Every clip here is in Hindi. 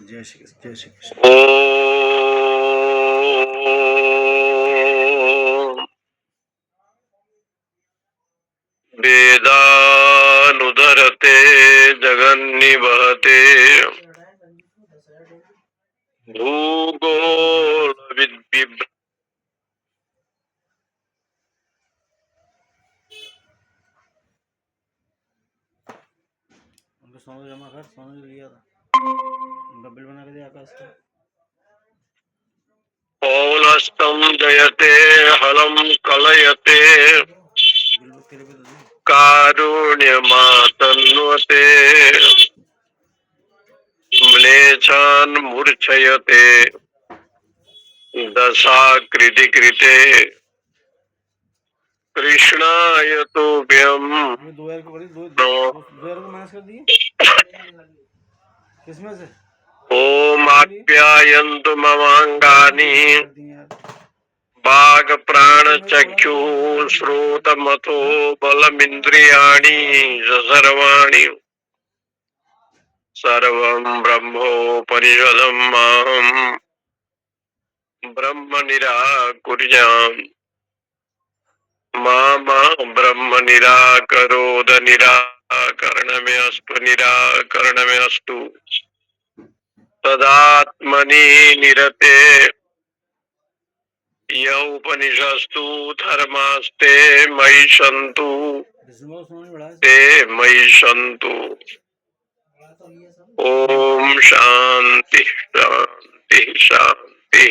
जय श्री कृष्ण, जय श्री कृष्ण। ओम वेदानुदरते जगन्निवहते भूगोल विद्विभ उनको सोनू जमा कर, सोनू लिया था, उनका बिल बना के दिया आकाश का। पौलस्तम जयते हलम कलयते बिल तेरे पे तो दी। कारुण्यमातन्वते म्लेच्छान् मूर्छयते दशाकृति कृते कृष्णाय तुभ्यं ये 2000 को करी, 2000 को माइनस कर दिए। किसमें से? ओम आप्यायन्तु ममांगानि कर दिए यार। वाग प्राण चक्षु श्रोत मतो बलमिन्द्रियाणि सर्वाणि सर्वं ब्रह्मोपनिषदं माहं ब्रह्म निराकुर्याम् मा ब्रह्म निराकरोद निराकरणमेऽस्तु तदात्मनि निरते य उपनिषस्तु धर्मास्ते मयि सन्तु ते मयि सन्तु। ओम शांति शांति शांति।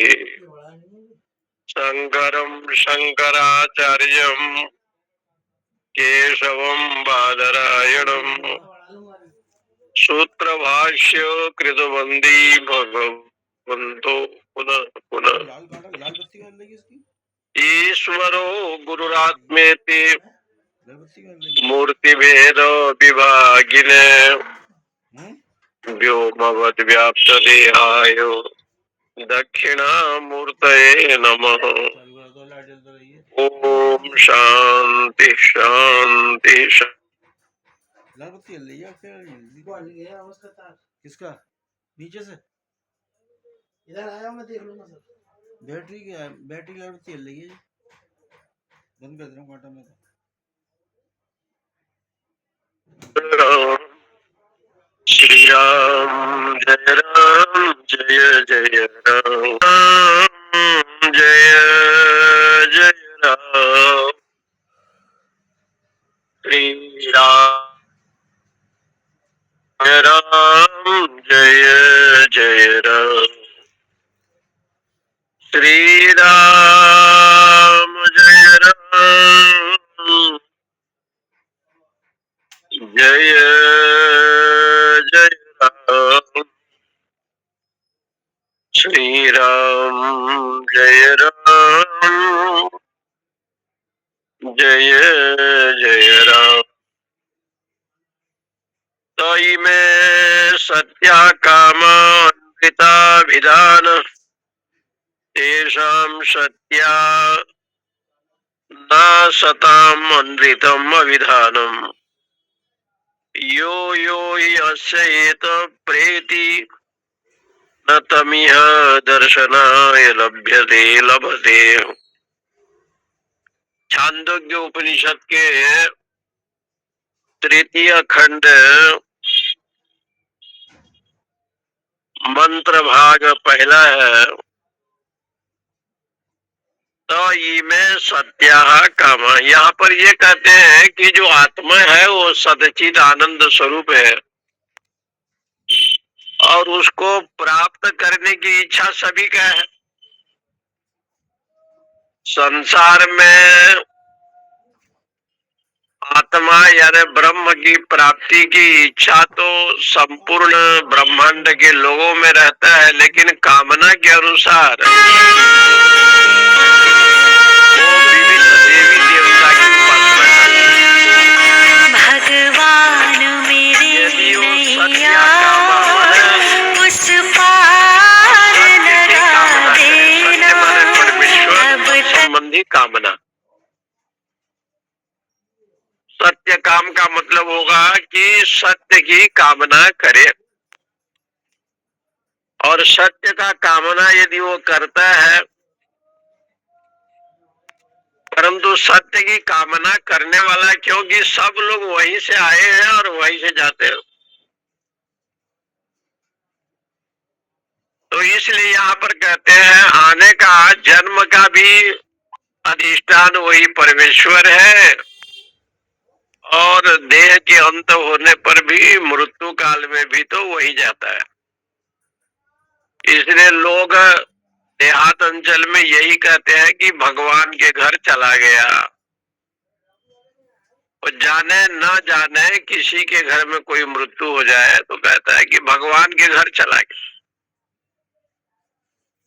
शंकरं शंकराचार्यं केशवं बादरायणं सूत्रभाष्य कृतवन्दी भगवन्तो पुनः पुनः। ईश्वरो गुरुरात्मेति मूर्तिभेद विभागिने व्योमवद् व्याप्तदेहाय दक्षिणामूर्तये नमः। ओम शांति शांति किसका नीचे से इधर आया, मैं देख लूंगा सर। बैटरी की अगरबत्ती जल रही है, बंद कर दे रहा हूँ कांटा में। श्री राम जय जय राम जय जय राम। श्री राम जय जय राम। श्री राम जय राम जय जय राम। श्री राम जय राम जय जय राम। तयि में सत्या कामान्विता विधान तेषां सत्या न सताम् अन्वितम् अविधानम्। यो यो हि अस्य एतत् प्रेति न तमिह दर्शनाय लभते। छांदोग्य उपनिषद के तृतीय खंड मंत्र भाग पहला है। तो में सत्या काम, यहाँ पर ये कहते हैं कि जो आत्मा है वो सदचित आनंद स्वरूप है और उसको प्राप्त करने की इच्छा सभी का है। संसार में आत्मा यानी ब्रह्म की प्राप्ति की इच्छा तो संपूर्ण ब्रह्मांड के लोगों में रहता है, लेकिन कामना के अनुसार वो विभिन्न देवी देवता की उपासना करते हैं। भगवान मेरे नैया उस पार लगा देना। परमेश्वर संबंधी कामना। सत्य काम का मतलब होगा कि सत्य की कामना करे। और सत्य का कामना यदि वो करता है, परंतु सत्य की कामना करने वाला, क्योंकि सब लोग वहीं से आए हैं और वहीं से जाते हैं, तो इसलिए यहाँ पर कहते हैं आने का, जन्म का भी अधिष्ठान वही परमेश्वर है और देह के अंत होने पर भी मृत्यु काल में भी तो वही जाता है। इसलिए लोग देहात अंचल में यही कहते हैं कि भगवान के घर चला गया, और जाने न जाने किसी के घर में कोई मृत्यु हो जाए तो कहता है कि भगवान के घर चला गया।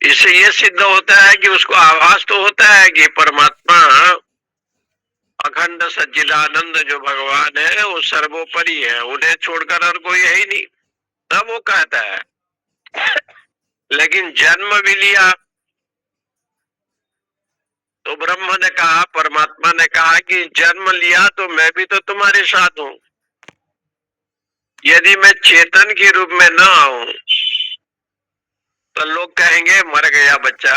इससे ये सिद्ध होता है कि उसको आभास तो होता है कि परमात्मा अखंड सच्चिदानंद जो भगवान है वो सर्वोपरि है, उन्हें छोड़कर और कोई है ही नहीं, तब वो कहता है। लेकिन जन्म भी लिया तो ब्रह्म ने कहा, परमात्मा ने कहा कि जन्म लिया तो मैं भी तो तुम्हारे साथ हूं, यदि मैं चेतन के रूप में न आऊं तो लोग कहेंगे मर गया बच्चा,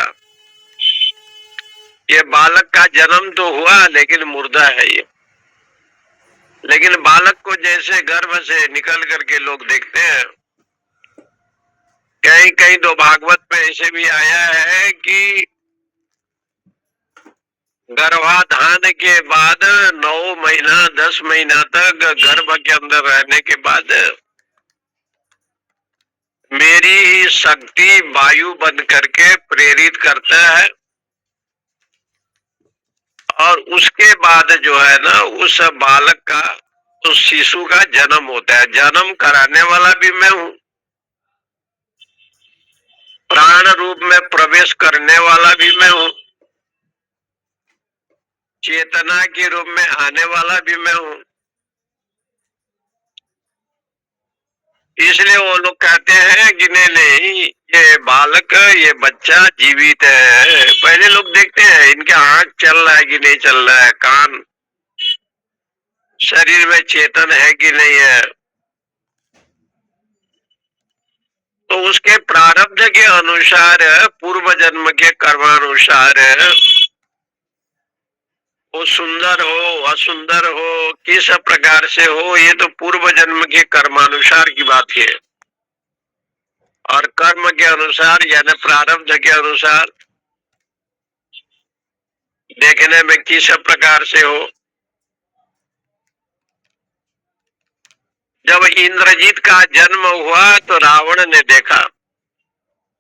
ये बालक का जन्म तो हुआ लेकिन मुर्दा है ये। लेकिन बालक को जैसे गर्भ से निकल करके लोग देखते हैं, कहीं कहीं तो भागवत में ऐसे भी आया है कि गर्भाधान के बाद 9 महीना 10 महीना तक गर्भ के अंदर रहने के बाद मेरी ही शक्ति वायु बन करके प्रेरित करता है, और उसके बाद जो है ना उस बालक का, उस शिशु का जन्म होता है। जन्म कराने वाला भी मैं हूं, प्राण रूप में प्रवेश करने वाला भी मैं हूं, चेतना के रूप में आने वाला भी मैं हूं। इसलिए वो लोग कहते हैं कि नहीं नहीं, ये बालक, ये बच्चा जीवित है। पहले लोग देखते हैं इनके आंख चल रहा है कि नहीं चल रहा है, कान, शरीर में चेतन है कि नहीं है, तो उसके प्रारब्ध के अनुसार, पूर्व जन्म के कर्मानुसार वो सुंदर हो असुंदर हो किस प्रकार से हो, ये तो पूर्व जन्म के कर्मानुसार की बात है। और कर्म के अनुसार यानी प्रारब्ध के अनुसार देखने में किस प्रकार से हो। जब इंद्रजीत का जन्म हुआ तो रावण ने देखा,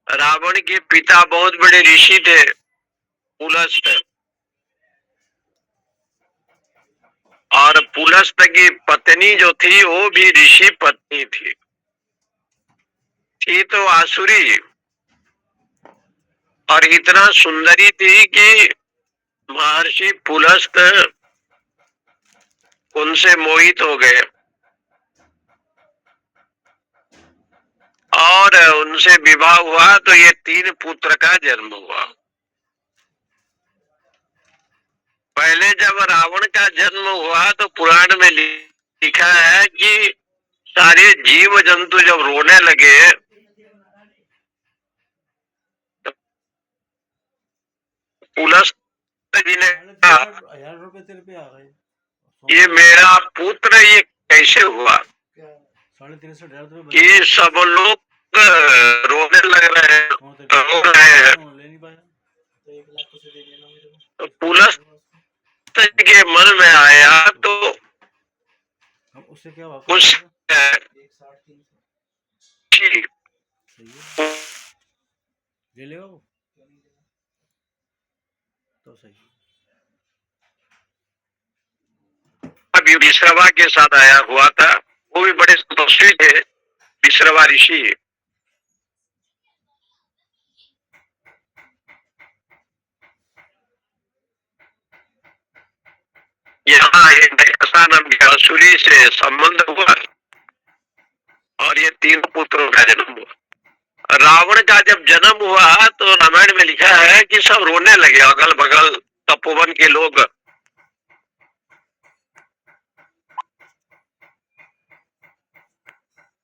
रावण के पिता बहुत बड़े ऋषि थे, पुलस्त, और पुलस्त की पत्नी जो थी वो भी ऋषि पत्नी थी तो आसुरी, और इतना सुंदरी थी कि महर्षि पुलस्त उनसे मोहित हो गए और उनसे विवाह हुआ, तो ये 3 पुत्र का जन्म हुआ। पहले जब रावण का जन्म हुआ तो पुराण में लिखा है कि सारे जीव जंतु जब रोने लगे तो पुलस्त जी ने कहा, 1000 रुपए तेरे पे आ गए, ये मेरा पुत्र ये कैसे हुआ 63,500 कि सब लोग रोने लग रहे हैं, रो रहे हैं। ले नहीं पाया तो 1 लाख तो दे देना मेरे को। तो पुलस्त के मन में आया तो हम उससे क्या कुछ ठीक ले लेगा वो तो सही। अभी विश्रवा के साथ आया हुआ था, वो भी बड़े तपस्वी थे, विश्रवा ऋषि। यहाँ दशा नाम के असुरी से संबंध हुआ और ये 3 पुत्रों का जन्म हुआ। रावण का जब जन्म हुआ तो रामायण में लिखा है कि सब रोने लगे, अगल बगल तपोवन के लोग।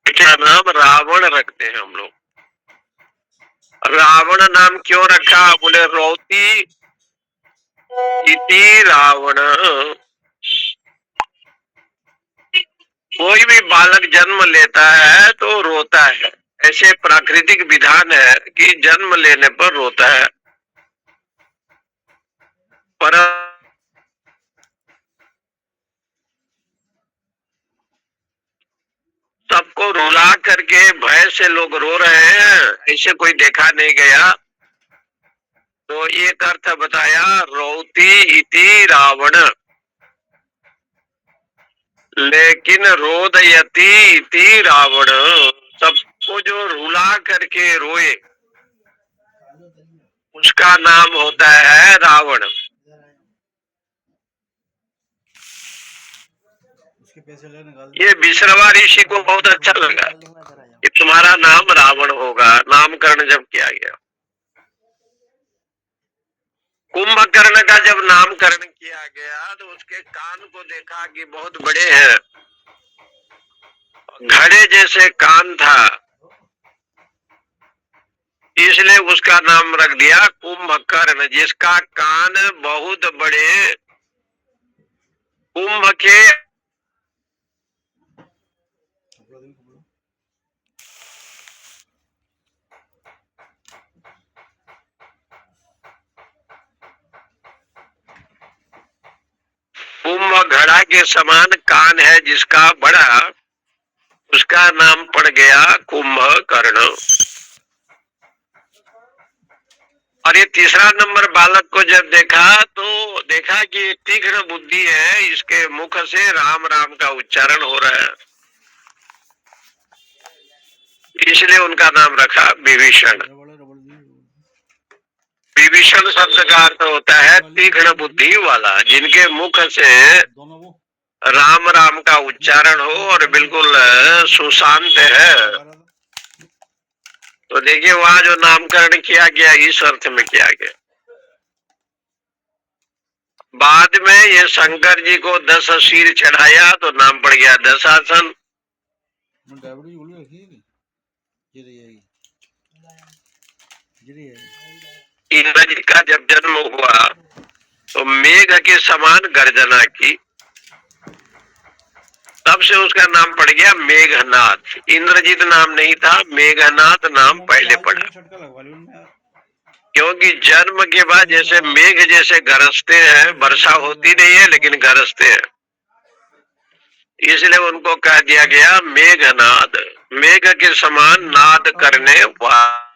क्या नाम रावण रखते हैं हम लोग, रावण नाम क्यों रखा? बोले रोती इति रावण। कोई भी बालक जन्म लेता है तो रोता है, ऐसे प्राकृतिक विधान है कि जन्म लेने पर रोता है। पर सबको रुला करके भय से लोग रो रहे हैं, ऐसे कोई देखा नहीं गया। तो एक अर्थ बताया रोती इति रावण, लेकिन रोदयति इति रावण, सबको जो रुला करके रोए उसका नाम होता है रावण। उसके पैसे ले निकाल। ये विश्रवा ऋषि को बहुत अच्छा लगा कि तुम्हारा नाम रावण होगा, नामकरण जब किया गया। कुंभकर्ण का जब नामकरण किया गया तो उसके कान को देखा कि बहुत बड़े हैं, घड़े जैसे कान था, इसलिए उसका नाम रख दिया कुंभकर्ण, जिसका कान बहुत बड़े। कुंभ के कुंभ घड़ा के समान कान है जिसका बड़ा, उसका नाम पड़ गया कुंभकर्ण। और ये तीसरा नंबर बालक को जब देखा तो देखा कि तीक्ष्ण बुद्धि है, इसके मुख से राम राम का उच्चारण हो रहा है, इसलिए उनका नाम रखा विभीषण। विभीषण शब्द का अर्थ होता है तीक्ष्ण बुद्धि वाला, जिनके मुख से राम राम का उच्चारण हो और बिल्कुल सुशांत है। तो देखिए वहां जो नामकरण किया गया इस अर्थ में किया गया। बाद में ये शंकर जी को 10 शीर चढ़ाया तो नाम पड़ गया दशासन। इंद्र जी का जब जन्म हुआ तो मेघ के समान गर्जना की, तब से उसका नाम पड़ गया मेघनाथ। इंद्रजीत नाम नहीं था, मेघनाथ नाम पहले पड़ा, क्योंकि जन्म के बाद जैसे मेघ जैसे गरजते हैं, वर्षा होती नहीं है लेकिन गरजते हैं, इसलिए उनको कह दिया गया मेघनाद, मेघ के समान नाद करने वाला।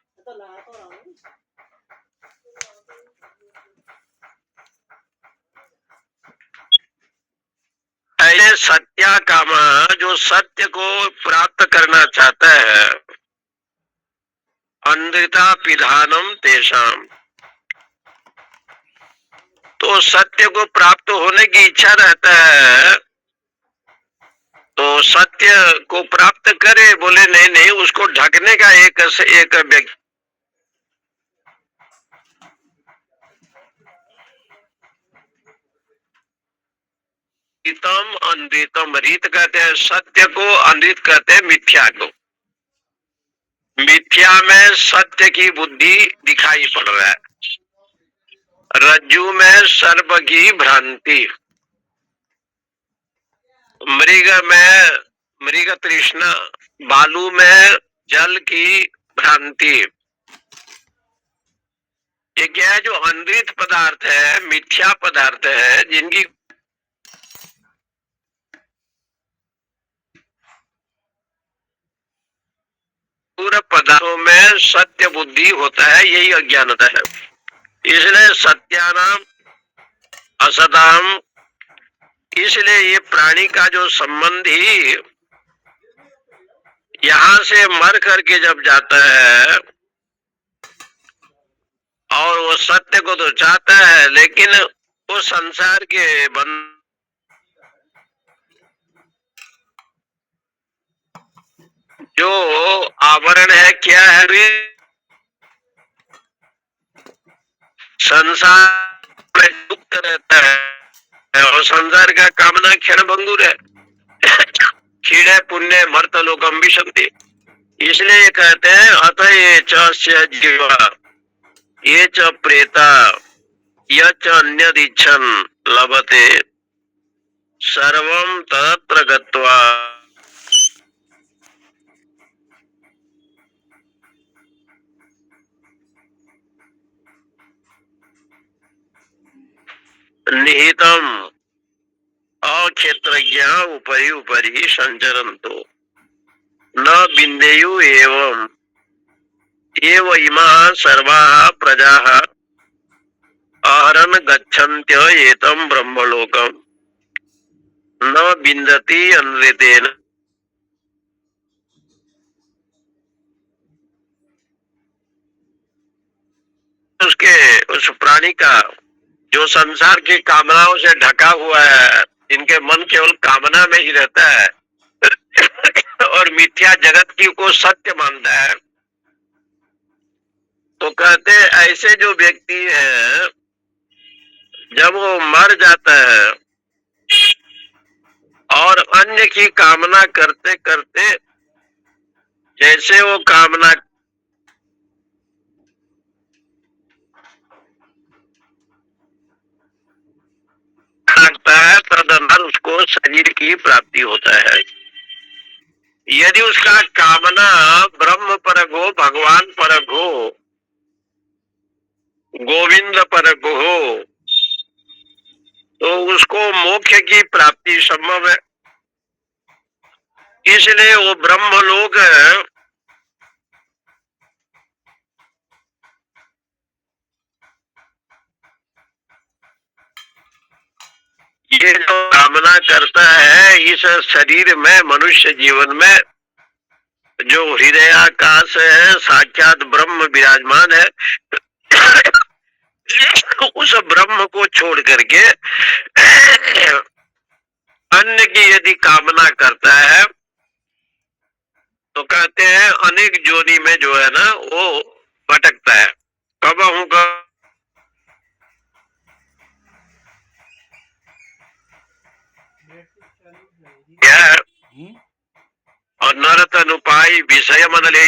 सत्या कामा, जो सत्य को प्राप्त करना चाहता है, अंधता पिधानम तेषाम, तो सत्य को प्राप्त होने की इच्छा रहता है तो सत्य को प्राप्त करे। बोले नहीं नहीं, उसको ढकने का एक व्यक्ति, अंधितम, रीत कहते हैं सत्य को, अंधित कहते हैं मिथ्या को। मिथ्या में सत्य की बुद्धि दिखाई पड़ रहा है, रज्जू में सर्प की भ्रांति, मृग तृष्णा, बालू में जल की भ्रांति। ये क्या है? जो अंधित पदार्थ है, मिथ्या पदार्थ है, जिनकी पूरे पदार्थों में सत्य बुद्धि होता है, यही अज्ञानता है। इसलिए सत्यानाम असताम, इसलिए ये प्राणी का जो संबंध ही यहां से मर करके जब जाता है और वो सत्य को तो चाहता है, लेकिन वो संसार के बंध जो आवरण है, क्या है? संसार में युक्त रहता है और संसार का कामना क्षण भंगुर है। क्षीणे पुण्य मर्त लोकम विशंति, इसलिए कहते हैं अत ये च जीवा ये च प्रेता य च अन्यदिच्छन लभते सर्वम तत्र गत्वा। निहितम अक्षेत्रज्ञ उपरि उपरि संचरन्तो न बिंदेयु एवं एव इमाः सर्वाः प्रजाः आहरन् गच्छन्त्य एतं ब्रह्मलोकम् न बिंदति अनृतेन। उसके उस प्राणी का जो संसार की कामनाओं से ढका हुआ है, इनके मन केवल कामना में ही रहता है और मिथ्या जगत की को सत्य मानता है, तो कहते ऐसे जो व्यक्ति है जब वो मर जाता है और अन्य की कामना करते करते जैसे वो कामना लगता है तदनुसार उसको शरीर की प्राप्ति होता है। यदि उसका कामना ब्रह्म परक हो, भगवान परक हो, गोविंद परक हो, तो उसको मोक्ष की प्राप्ति संभव है। इसलिए वो ब्रह्म लोक ये जो कामना करता है इस शरीर में, मनुष्य जीवन में जो हृदयाकाश है, साक्षात ब्रह्म विराजमान है, उस ब्रह्म को छोड़ करके अन्य की यदि कामना करता है तो कहते हैं अनेक जोनि में जो है ना वो भटकता है। कब हूँ और नरत अनुपाई विषय मन ले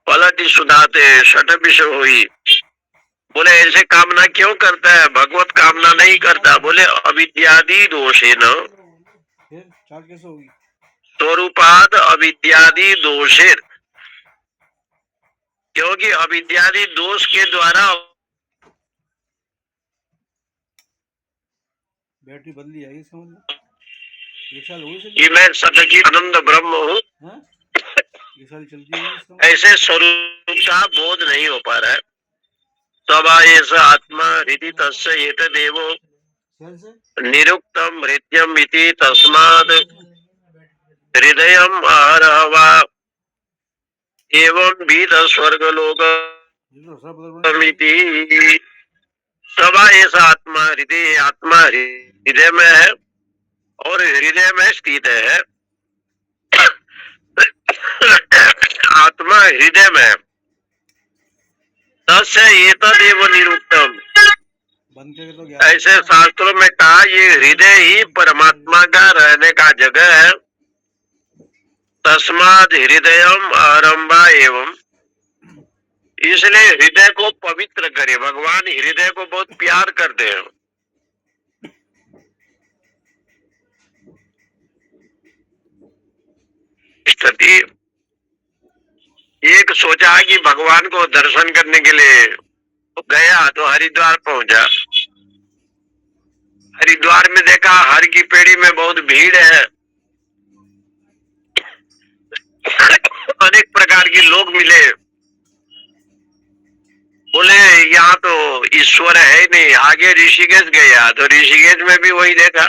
पलटी सुधाते शट विषय हुई। बोले ऐसे कामना क्यों करता है, भगवत कामना नहीं करता। बोले अविद्यादि दोषे न स्वरूपाद अविद्यादि दोषे, क्योंकि अविद्यादि दोष के द्वारा बैटरी बदली आई समझ। एक साल हो कि मैं सतकी आनंद ब्रह्म हूँ, एक साल चलती है ऐसे स्वरूप का बोध नहीं हो पा रहा है। तबा ऐसा आत्मा हृदय तस्य एतदेवो निरुक्तम हृदयम इति तस्माद हृदयम आहरहवा एवं भीत स्वर्गलोकमिति। तबा ऐसा आत्मा हृदय, आत्मा हृदय में है और हृदय में स्थित है। आत्मा हृदय में, तस्य एतदेव निरुक्तम, ऐसे शास्त्रों में कहा ये हृदय ही परमात्मा का रहने का जगह है। तस्माद हृदयम आरंभा एवं, इसलिए हृदय को पवित्र करे। भगवान हृदय को बहुत प्यार करते हैं। स्थिति एक सोचा कि भगवान को दर्शन करने के लिए गया तो हरिद्वार पहुंचा। हरिद्वार में देखा हर की पेड़ी में बहुत भीड़ है, अनेक प्रकार के लोग मिले। बोले यहाँ तो ईश्वर है ही नहीं। आगे ऋषिकेश गया तो ऋषिकेश में भी वही देखा।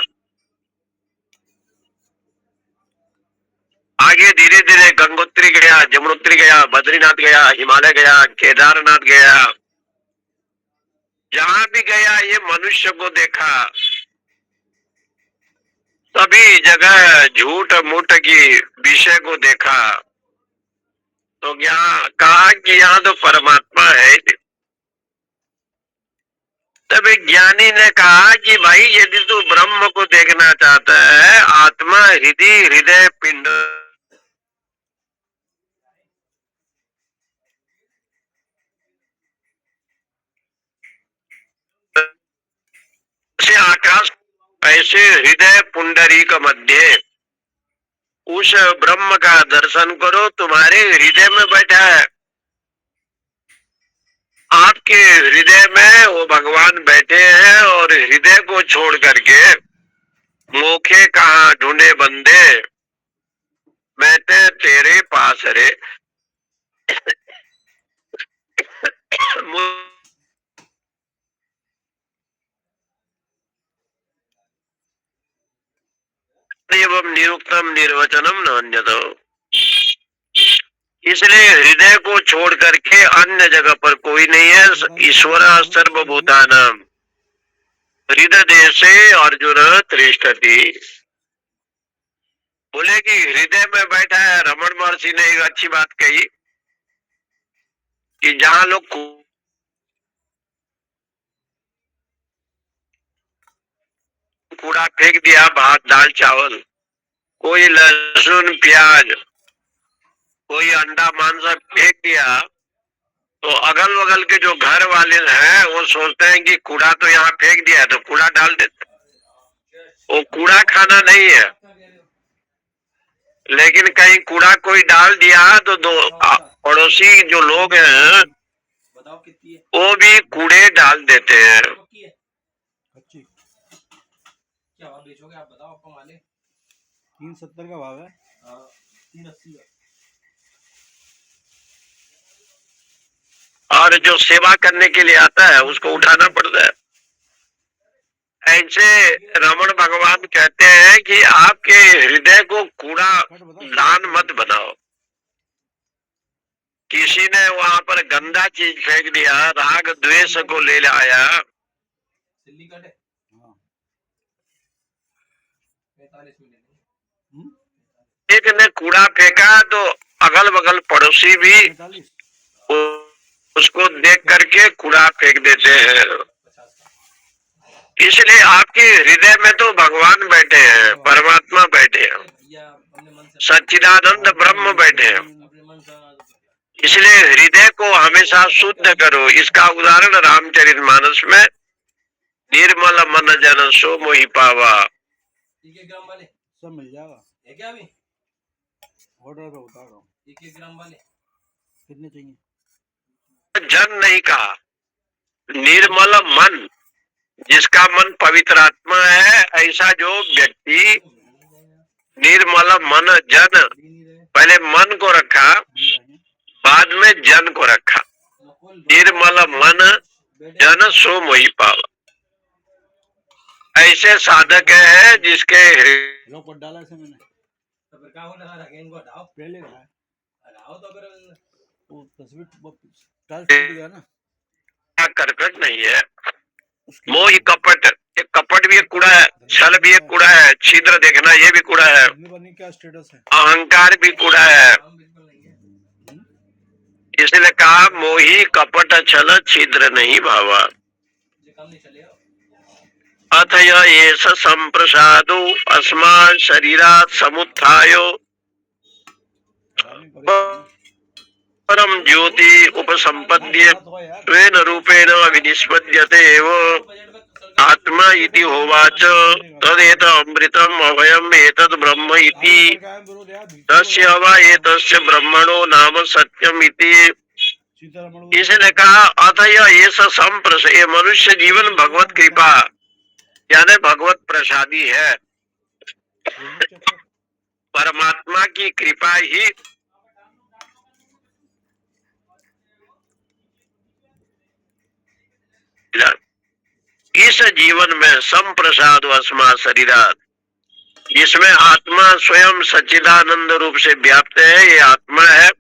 आगे धीरे धीरे गंगोत्री गया, जमुनोत्री गया, बद्रीनाथ गया, हिमालय गया, केदारनाथ गया। जहां भी गया ये मनुष्य को देखा। सभी जगह झूठ मूठ की विषय को देखा। तो यहाँ कहा कि यहाँ तो परमात्मा है। तब एक ज्ञानी ने कहा कि भाई यदि तू ब्रह्म को देखना चाहता है, आत्मा हृदय पिंड जैसे हृदय पुंडरीक मध्य, उस ब्रह्म का दर्शन करो, तुम्हारे हृदय में बैठा है। आपके हृदय में वो भगवान बैठे हैं और हृदय को छोड़ करके मोखे कहाँ ढूंढे बंदे, बैठे तेरे पास रे। एवं निरुक्तम निर्वचनम न अन्यतो। इसलिए हृदय को छोड़ करके अन्य जगह पर कोई नहीं है। ईश्वर सर्वभूतानाम हृदय से अर्जुन तिष्ठति। बोले कि हृदय में बैठा है। रमण महर्षि ने एक अच्छी बात कही कि जहां लोग कूड़ा फेंक दिया, भात दाल चावल, कोई लहसुन प्याज, कोई अंडा मांस फेंक दिया, तो अगल बगल के जो घर वाले हैं वो सोचते हैं कि कूड़ा तो यहाँ फेंक दिया है तो कूड़ा डाल देते। वो कूड़ा खाना नहीं है, लेकिन कहीं कूड़ा कोई डाल दिया तो दो पड़ोसी जो लोग हैं वो भी कूड़े डाल देते हैं। क्या भाव बेचोगे आप बताओ, आपको माले 370 का भाव है। 380 का। और जो सेवा करने के लिए आता है उसको उठाना पड़ता है। ऐसे रमण भगवान कहते हैं कि आपके हृदय को कूड़ा दान मत बनाओ। किसी ने वहां पर गंदा चीज फेंक दिया, राग द्वेष को ले आया, एक ने कूड़ा फेंका तो अगल बगल पड़ोसी भी उसको देख करके कूड़ा फेंक देते हैं। इसलिए आपके हृदय में तो भगवान बैठे हैं, परमात्मा बैठे हैं, सच्चिदानंद ब्रह्म बैठे हैं। इसलिए हृदय को हमेशा शुद्ध करो। इसका उदाहरण रामचरितमानस में निर्मल मन जन सो मोहि पावा। ग्राम वाले सब मिल जाएगा। है क्या अभी ऑर्डर पे उतार रहा हूँ। 1 ग्राम वाले कितने चाहिए? जन नहीं कहा, निर्मल मन, जिसका मन पवित्र आत्मा है, ऐसा जो व्यक्ति निर्मल मन जन, पहले मन को रखा बाद में जन को रखा। निर्मल मन जन सो मोहि पावा। ऐसे साधक है जिसके डाला से मैंने तो फिर क्या होना रहा इनको हटाओ पहले रहा हटाओ तो फिर वो तस्वीर टाल टूट गया ना। करकट नहीं है। मोह कपट, ये कपट भी एक कूड़ा है, छल भी एक कूड़ा है, छिद्र देखना ये भी कूड़ा है, क्या स्टेटस है, अहंकार भी कूड़ा है। इसलिए कहा मोही कपट छल छिद्र नहीं भावा। अथ येष संप्रसादो अस्मान् शरीरात् समुत्थायो परम ज्योति उपसंपद्य स्वेन रूपेण विनिष्पद्यते एव आत्मा इति होवाच। तदेत अमृतम अभयम एतद् ब्रह्म इति तस्य वा एतस्य ब्रह्मणो नाम सत्यम इति। इसने कहा अथ येष संप्रस, ये मनुष्य जीवन भगवत कृपा यानी भगवत प्रसादी है। परमात्मा की कृपा ही इस जीवन में संप्रसाद अस्मा शरीरात, जिसमें आत्मा स्वयं सच्चिदानंद रूप से व्याप्त है, ये आत्मा है।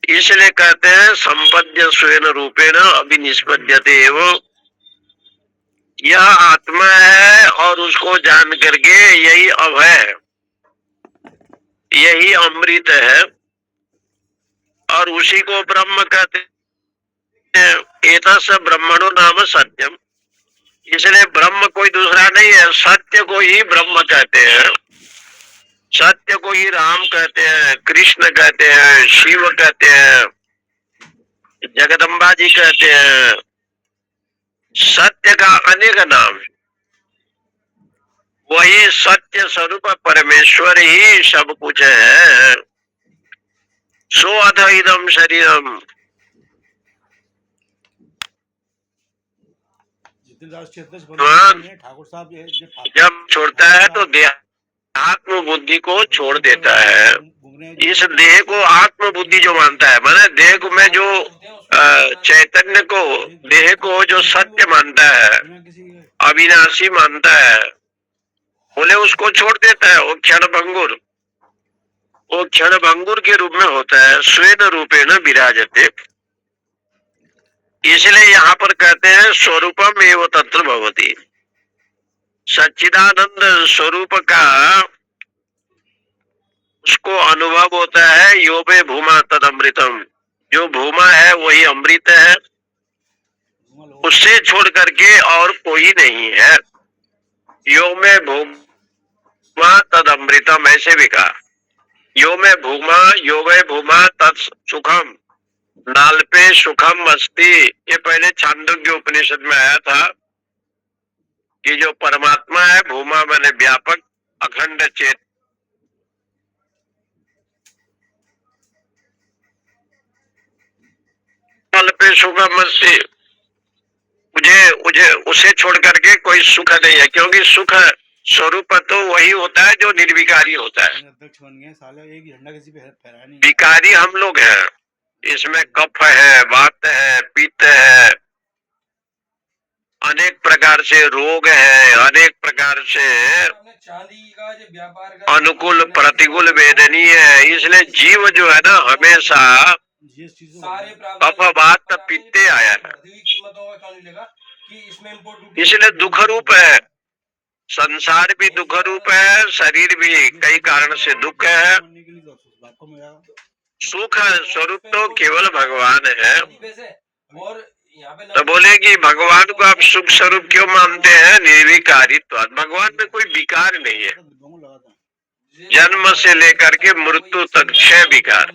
इसलिए कहते हैं संपद्य स्वेन रूपेण अभिनिष्पद्यते एवं, यह आत्मा है और उसको जान करके यही अभय है, यही अमृत है और उसी को ब्रह्म कहते हैं। एतस्य ब्रह्मणो नाम सत्यम, इसलिए ब्रह्म कोई दूसरा नहीं है, सत्य को ही ब्रह्म कहते हैं। सत्य को ही राम कहते हैं, कृष्ण कहते हैं, शिव कहते हैं, जगदम्बा जी कहते हैं। सत्य का अनेक नाम है। वही सत्य स्वरूप परमेश्वर ही सब कुछ है। सो अथ इदम शरीरम। ठाकुर साहब जब छोड़ता है तो देहात्म बुद्धि को छोड़ देता है। इस देह को आत्म बुद्धि जो मानता है, माने देह में जो चैतन्य को, देह को जो सत्य मानता है, अविनाशी मानता है, बोले उसको छोड़ देता है। वो क्षण भंगुर, वो क्षण भंगुर के रूप में होता है। स्वेन रूपे न विराजते। इसलिए यहाँ पर कहते हैं स्वरूपम एवं तत्र भवति। सच्चिदानंद स्वरूप का उसको अनुभव होता है। यो में भूमा तद अमृतम। जो भूमा है वही अमृत है, उससे छोड़ करके और कोई नहीं है। यो में भूमा तद अमृतम, ऐसे भी कहा। यो में भूमा, यो में भूमा तत् सुखम, नाल्पे सुखम अस्ति। ये पहले छांदोग्य उपनिषद में आया था कि जो परमात्मा है, भूमा माने व्यापक अखंड चेत, नाल्पे सुखम अस्ति। मुझे मुझे उसे छोड़ करके कोई सुख नहीं है, क्योंकि सुख स्वरूप तो वही होता है जो निर्विकारी होता है। विकारी हम लोग हैं। इसमें कफ है, वात है, पित्त है, अनेक प्रकार से रोग है, अनेक प्रकार से अनुकूल प्रतिकूल वेदनीय है। इसलिए जीव जो है ना, हमेशा कफ वात पित्ते आया है, इसलिए दुख रूप है। संसार भी दुख रूप है, शरीर भी कई कारण से दुख है। सुख स्वरूप तो केवल भगवान है। तो बोले कि भगवान को आप सुख स्वरूप क्यों मानते हैं? निर्विकारित्व। भगवान में कोई विकार नहीं है। जन्म से लेकर के मृत्यु तक 6 विकार।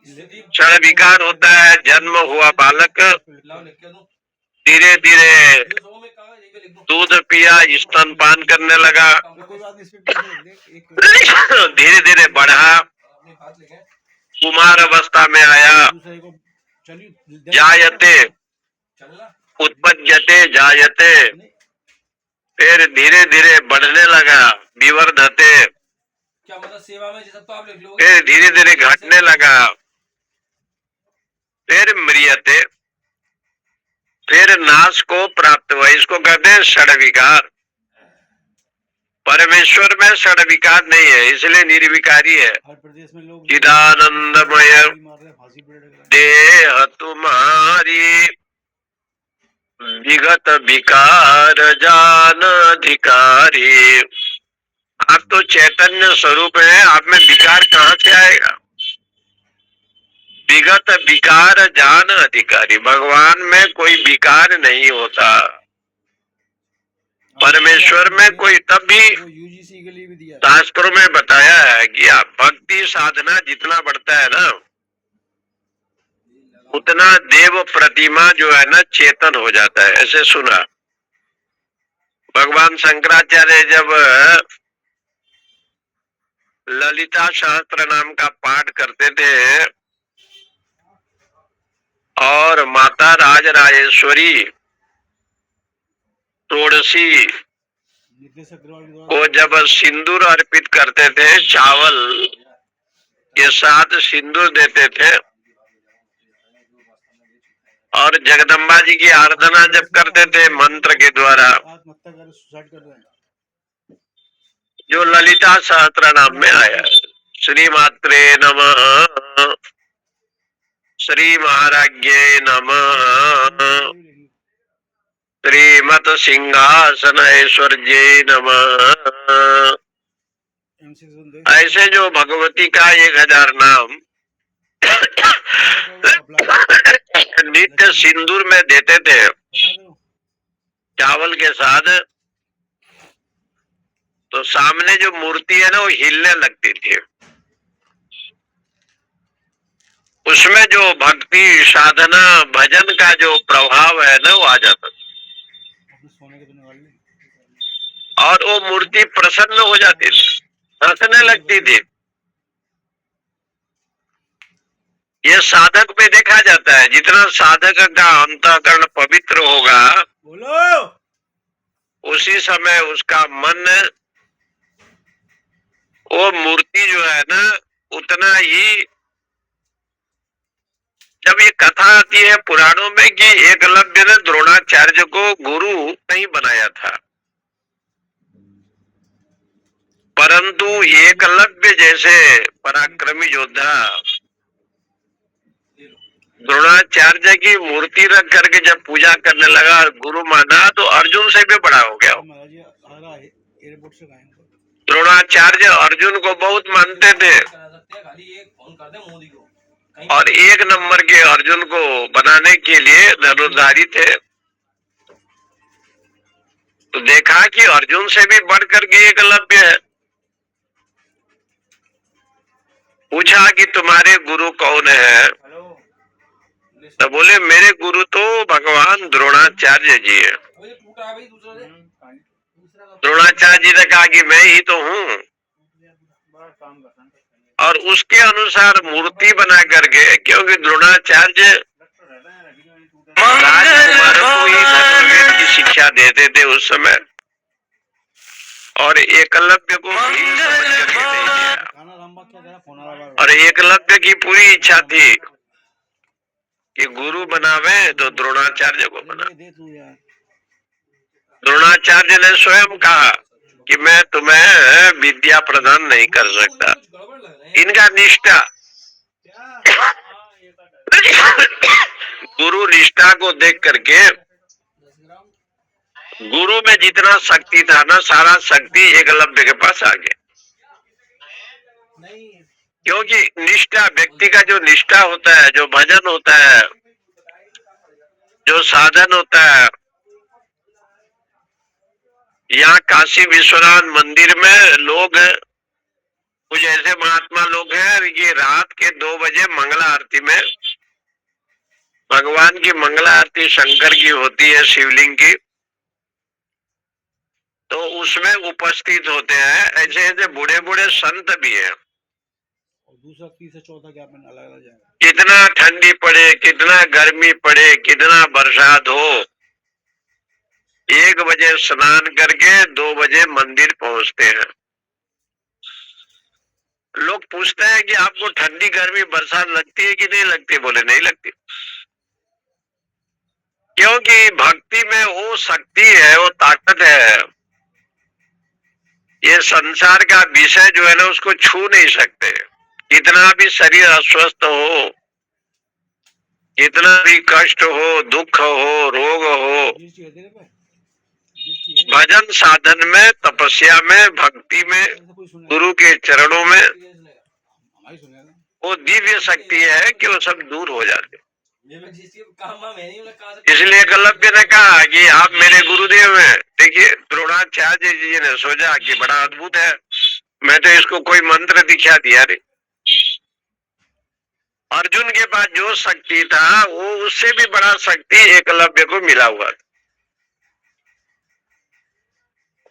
क्षण विकार होता है। जन्म हुआ बालक, धीरे धीरे दूध पिया, स्तनपान करने लगा, धीरे धीरे बढ़ा, कुमार अवस्था में आया, जायते, उत्पद्यते, जायते, फिर धीरे धीरे बढ़ने लगा, विवर्धते, फिर धीरे धीरे घटने लगा, फिर म्रियते, फिर नाश को प्राप्त हुआ। इसको कहते हैं षड्विकार। परमेश्वर में षड्विकार नहीं है, इसलिए निर्विकारी है। चिदानंदमय देह तुम्हारी, विगत विकार जान अधिकारी। आप तो चैतन्य स्वरूप है, आप में विकार कहाँ से आएगा? विगत विकार जान अधिकारी। भगवान में कोई विकार नहीं होता। परमेश्वर में कोई, तब भी शास्त्रों में बताया है कि आप भक्ति साधना जितना बढ़ता है ना, उतना देव प्रतिमा जो है ना चेतन हो जाता है। ऐसे सुना। भगवान शंकराचार्य जब ललिता सहस्त्र नाम का पाठ करते थे और माता राजराजेश्वरी षोडशी को जब सिंदूर अर्पित करते थे, चावल के साथ सिंदूर देते थे, और जगदम्बा जी की आराधना जब करते थे मंत्र के द्वारा, जो ललिता सहस्त्र नाम में आया। श्री मात्रे नमः, श्री महाराज्ञे नमः, श्रीमत सिंहासन ऐश्वर्ये नमः। ऐसे जो भगवती का 1000 नाम नित्य सिंदूर में देते थे चावल के साथ, तो सामने जो मूर्ति है ना वो हिलने लगती थी। उसमें जो भक्ति साधना भजन का जो प्रभाव है ना वो आ जाता था। और वो मूर्ति प्रसन्न हो जाती थी, हंसने लगती थी। ये साधक पे देखा जाता है, जितना साधक का अंतःकरण पवित्र होगा बोलो, उसी समय उसका मन, वो मूर्ति जो है ना, उतना ही। जब ये कथा आती है पुराणों में कि एकलव्य ने द्रोणाचार्य को गुरु नहीं बनाया था, परंतु एकलव्य जैसे पराक्रमी योद्धा द्रोणाचार्य की मूर्ति रख करके जब पूजा करने लगा और गुरु माना, तो अर्जुन से भी बड़ा हो गया। महाराज जी आ रहा है एयरपोर्ट से गए हैं। द्रोणाचार्य अर्जुन को बहुत मानते थे और एक नंबर के अर्जुन को बनाने के लिए धनुर्धारी थे। तो देखा कि अर्जुन से भी बढ़कर के एकलव्य है। पूछा कि तुम्हारे गुरु कौन है? तो बोले मेरे गुरु तो भगवान द्रोणाचार्य जी है। द्रोणाचार्य जी ने कहा कि मैं ही तो हूँ, और उसके अनुसार मूर्ति बना करके, क्योंकि द्रोणाचार्य राजकुमार को ही धनुर्वेद की शिक्षा देते थे उस समय, और एकलव्य को भी समझ करके नहीं दिया। और एकलव्य की पूरी इच्छा थी कि गुरु बनावे तो द्रोणाचार्य को बना। द्रोणाचार्य ने स्वयं कहा कि मैं तुम्हें विद्या प्रदान नहीं कर सकता। इनका निष्ठा, गुरु निष्ठा को देख करके, गुरु में जितना शक्ति था ना, सारा शक्ति एकलव्य के पास आ गया। क्योंकि निष्ठा, व्यक्ति का जो निष्ठा होता है, जो भजन होता है, जो साधन होता है। यहाँ काशी विश्वनाथ मंदिर में लोग, कुछ ऐसे महात्मा लोग हैं, ये रात के 2 बजे मंगला आरती में, भगवान की मंगला आरती शंकर की होती है, शिवलिंग की, तो उसमें उपस्थित होते हैं। ऐसे ऐसे बूढ़े बूढ़े संत भी हैं। दूसरा तीसरा चौथा क्या अलग अलग जाएगा। कितना ठंडी पड़े, कितना गर्मी पड़े, कितना बरसात हो, 1 बजे स्नान करके 2 बजे मंदिर पहुंचते हैं। लोग पूछते हैं कि आपको ठंडी गर्मी बरसात लगती है कि नहीं लगती? बोले नहीं लगती, क्योंकि भक्ति में वो शक्ति है, वो ताकत है। ये संसार का विषय जो है ना, उसको छू नहीं सकते। कितना भी शरीर अस्वस्थ हो, कितना भी कष्ट हो, दुख हो, रोग हो, भजन साधन में, तपस्या में, भक्ति में, गुरु के चरणों में वो दिव्य शक्ति है कि वो सब दूर हो जाते। इसलिए एकलव्य ने कहा कि आप मेरे गुरुदेव हैं। देखिए द्रोणाचार्य जी ने सोचा कि बड़ा अद्भुत है, मैं तो इसको कोई मंत्र दिखा दिया रे। अर्जुन के पास जो शक्ति था, वो उससे भी बड़ा शक्ति एकलव्य को मिला हुआ था।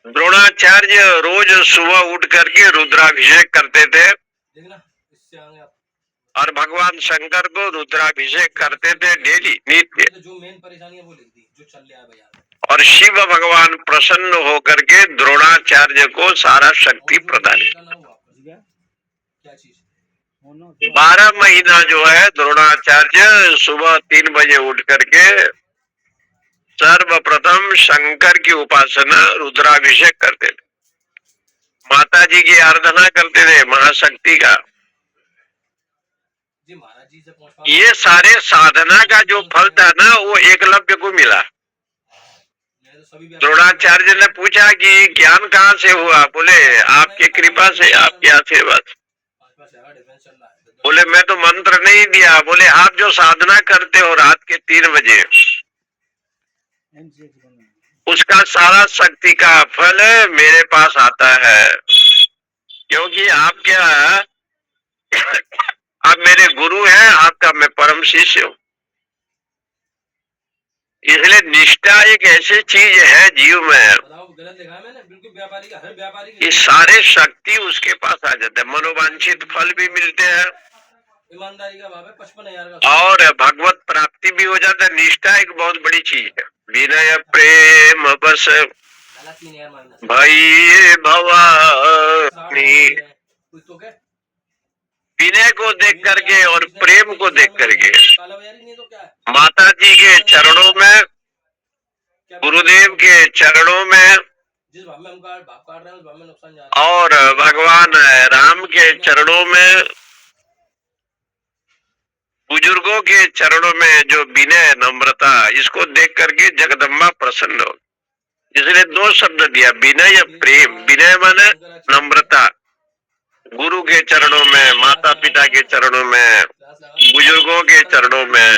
द्रोणाचार्य रोज सुबह उठ करके रुद्राभिषेक करते थे और भगवान शंकर को रुद्राभिषेक करते थे डेली, नित्य। जो मेन परेशानी है वो लिख दी, जो चल रहा है भैया। और शिव भगवान प्रसन्न होकर के द्रोणाचार्य को सारा शक्ति प्रदान किया। 12 महीना जो है द्रोणाचार्य सुबह 3 बजे उठ करके सर्वप्रथम शंकर की उपासना, रुद्राभिषेक करते थे, माता जी की आराधना करते थे, महाशक्ति का। ये सारे साधना का जो फल था ना, वो एकलव्य को मिला। द्रोणाचार्य ने पूछा कि ज्ञान कहाँ से हुआ? बोले आपकी कृपा से, आपके आशीर्वाद। बोले मैं तो मंत्र नहीं दिया। बोले आप जो साधना करते हो रात के 3 बजे, उसका सारा शक्ति का फल मेरे पास आता है, क्योंकि आप क्या, आप मेरे गुरु हैं, आपका मैं परम शिष्य हूँ। इसलिए निष्ठा एक ऐसी चीज है जीव में, बताओ गलत लिखा है मैंने, बिल्कुल व्यापारी का, हर व्यापारी ये की सारे शक्ति उसके पास आ जाते हैं, मनोवांछित फल भी मिलते हैं ईमानदारी का भाव है 55,000 का। और भगवत प्राप्ति भी हो जाता है। निष्ठा एक बहुत बड़ी चीज है। विनय प्रेम बस गलत 3,000 माइनस भई भवानी, कुछ तो क्या विनय को देख करके और प्रेम को देख करके काला बाजारी नहीं तो क्या है? माता जी के चरणों में, क्या गुरुदेव के चरणों में जिस भाव में हम भाव काट रहे हैं उस भाव में नुकसान जा रहा है। और भगवान राम के चरणों में, बुजुर्गों के चरणों में जो विनय नम्रता, इसको देख करके जगदम्बा प्रसन्न हो। इसलिए 2 शब्द दिया, विनय प्रेम। विनय माने नम्रता, गुरु के चरणों में, माता पिता के चरणों में, बुजुर्गों के चरणों में।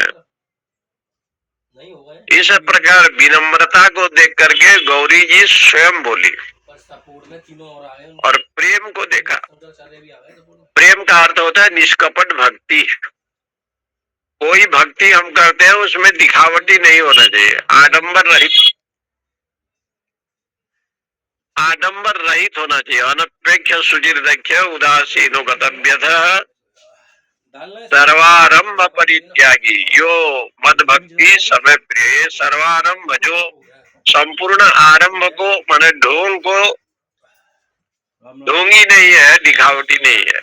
नहीं होगा इस प्रकार विनम्रता को देख करके गौरी जी स्वयं बोली सपोर्ट में तीनों और आ गए और प्रेम को देखा। शंकराचार्य भी आ गए सपोर्ट में। प्रेम का अर्थ होता है निष्कपट भक्ति। कोई भक्ति हम करते हैं उसमें दिखावटी नहीं होना चाहिए, आडंबर रहित होना चाहिए। अनपेक्ष सुचिर दक्ष उदासीनो गतव्यतः सर्वारंभ परित्यागी यो मद भक्ति समय प्रिय। सर्वारंभ जो संपूर्ण आरंभ को माने ढोंग को, ढोंगी नहीं है, दिखावटी नहीं है,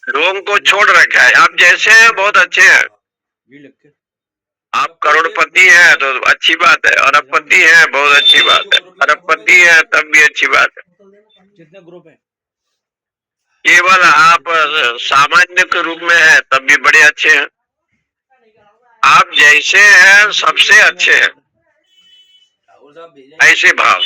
ढोंग को छोड़ रखा है। आप जैसे हैं बहुत अच्छे हैं, आप करोड़पति हैं तो अच्छी बात है, अरबपति हैं बहुत अच्छी बात है, अरबपति है तब भी अच्छी बात है। कितने ग्रुप है? केवल आप सामान्य के रूप में है तब भी बड़े अच्छे हैं। आप जैसे हैं सबसे अच्छे हैं, ऐसे भाव।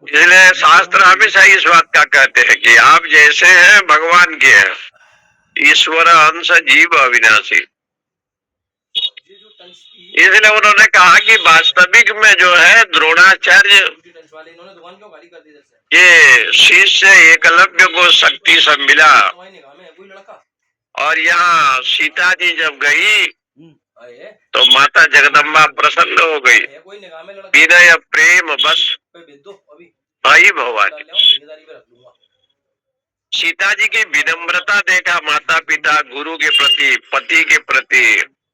इसलिए शास्त्र हमेशा इस बात का कहते हैं कि आप जैसे हैं भगवान के हैं, ईश्वर अंश जीव अविनाशी। इसलिए उन्होंने कहा कि वास्तविक में जो है द्रोणाचार्य ये शिष्य एकलव्य को शक्ति सब मिला और यहाँ सीता जी जब गई तो माता जगदम्बा प्रसन्न हो गई। विनय प्रेम बस भाई भवानी। सीता जी की विनम्रता देखा, माता पिता गुरु के प्रति, पति के प्रति,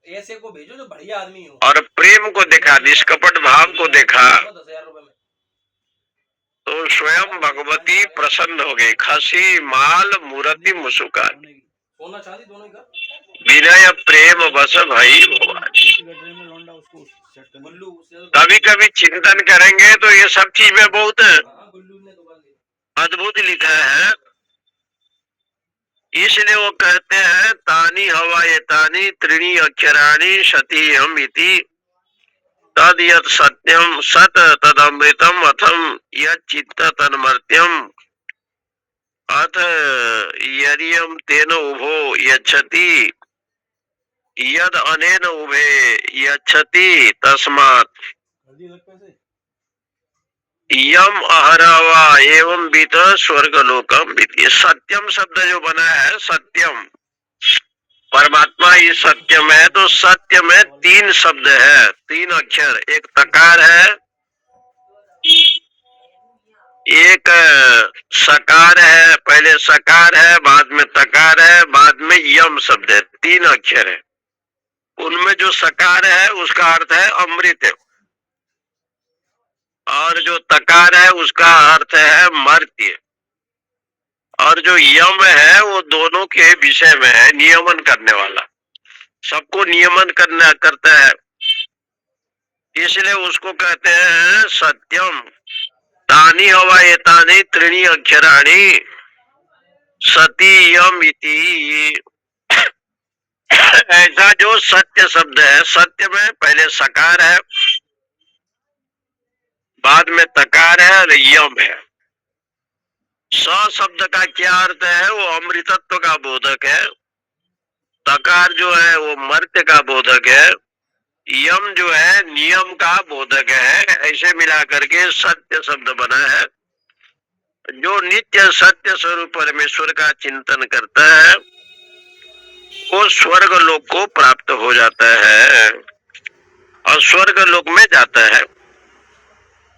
ऐसे को भेजो जो बढ़िया आदमी हो, और प्रेम को देखा, निष्कपट भाव को देखा, 10,000 रुपए में तो स्वयं भगवती प्रसन्न हो गई। खसी माल मूर्ति मुस्कान, सोना चांदी दोनों का विनय प्रेम बस भाई भवानी। कभी कभी चिंतन करेंगे तो ये सब चीजें बहुत अद्भुत लिखा है। इसलिए वो कहते हैं तानी हवाए तानी त्रीणी अक्षराणी सतीयम इति तद यत् सत्यम सत तदमृतम अथम यत् चित्त तन्मर्त्यम अथ यदियम तेन उभो यच्छति यद अनेन उभे यच्छति तस्मात् यम अहरवा एवं बीत स्वर्गलोकम बीत। सत्यम शब्द जो बना है, सत्यम परमात्मा ही सत्यम है, तो सत्य में 3 शब्द है, 3 अक्षर। एक तकार है, एक सकार है, पहले सकार है बाद में तकार है, बाद में यम शब्द है, 3 अक्षर है। उनमें जो सकार है उसका अर्थ है अमृत, और जो तकार है उसका अर्थ है मर्त्य, और जो यम है वो दोनों के विषय में है, नियमन करने वाला, सबको नियमन करता है। इसलिए उसको कहते हैं सत्यम। तानी हवा ये तानी त्रीणी अक्षराणी सती यम इति। ऐसा जो सत्य शब्द है, सत्य में पहले सकार है बाद में तकार है और यम है। स शब्द का क्या अर्थ है? वो अमृतत्व का बोधक है। तकार जो है वो मर्त्य का बोधक है। यम जो है नियम का बोधक है। ऐसे मिला करके सत्य शब्द बना है। जो नित्य सत्य स्वरूप परमेश्वर का चिंतन करता है वो स्वर्ग लोक को प्राप्त हो जाता है। और स्वर्ग लोक में जाता है।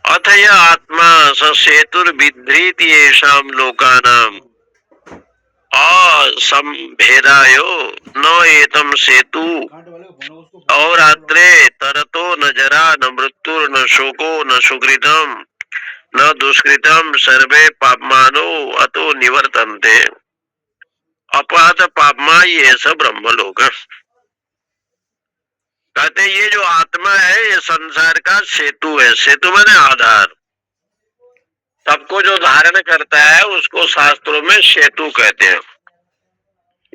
अथ य आत्मा स सेतुर्विधृति येषां लोकानाम असंभेदायो न एतम सेतु कांट वाले को फोन उसको और आत्रे तरतो न जरा न मृत्युर न शोको न सुकृतम न दुष्कृतम सर्वे पापमानो अतो निवर्तन्ते अपहत पापमा ये सब ब्रह्मलोक। कहते हैं ये जो आत्मा है ये संसार का सेतु है। सेतु माने आधार, सबको जो धारण करता है उसको शास्त्रों में सेतु कहते हैं।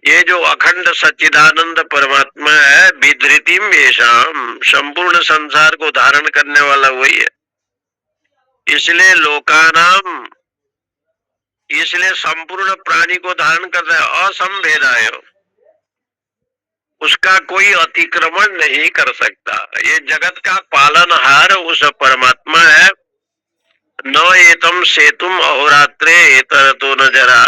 ये जो अखंड सच्चिदानंद परमात्मा है, विधृतिम येषाम, संपूर्ण संसार को धारण करने वाला वही है। इसलिए लोकानाम, इसलिए संपूर्ण प्राणी को धारण करता है। असंभेदाय, उसका कोई अतिक्रमण नहीं कर सकता। ये जगत का पालनहार उस परमात्मा है। न एतम सेतुम अहोरात्रे एतरतो न जरा,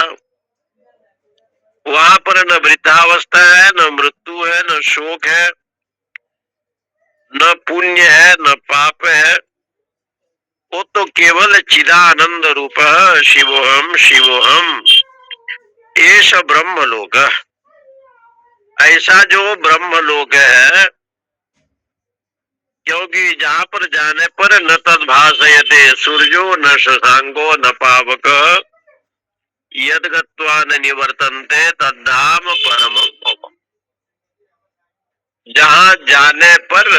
वहां पर न वृद्धावस्था है, न मृत्यु है, न शोक है, न पुण्य है, न पाप है। वो तो केवल चिदानंद रूप शिवोहम शिवोहम एष ब्रह्मलोक। ऐसा जो ब्रह्मलोक है, क्योंकि जहां पर जाने पर न तद भाषयते सूर्यो न शशांको न पावक यद गत्वा न निवर्तन्ते तद्धाम परम मम। जहां जाने पर,